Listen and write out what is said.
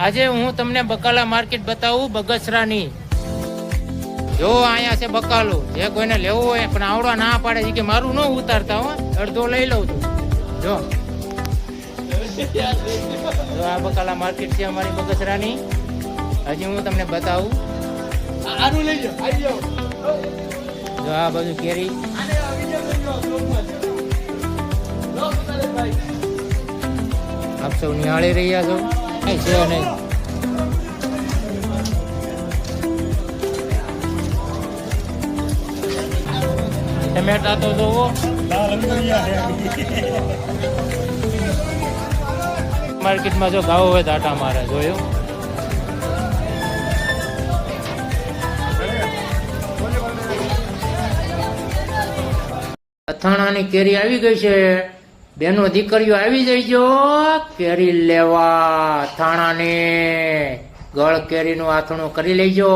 આજે હું તમને બકાલા માર્કેટ બતાવું બગસરાની. જો અહીંયા છે બકાલું, જે કોઈને લેવું હોય પણ આવડવા ના પાડે છે કે મારું ન ઉતારતા હો, અડધો લઈ લઉં છું. જો આ બકાલા માર્કેટ છે અમારી બગસરાની. હજી હું તમને બતાવું. જો આ બધું કેરી આપ સૌ નિહાળી રહ્યા છો. કઈ છે નહીં. ટમેટા તો જોવો, માર્કેટમાં જો ભાવ હોય તો આટા મારે. જોયું અથાણાની કેરી આવી ગઈ છે. બેનો દીકરીઓ આવી જઈજો કેરી લેવા. અથાણાને ગળ કેરીનું આથણું કરી લેજો.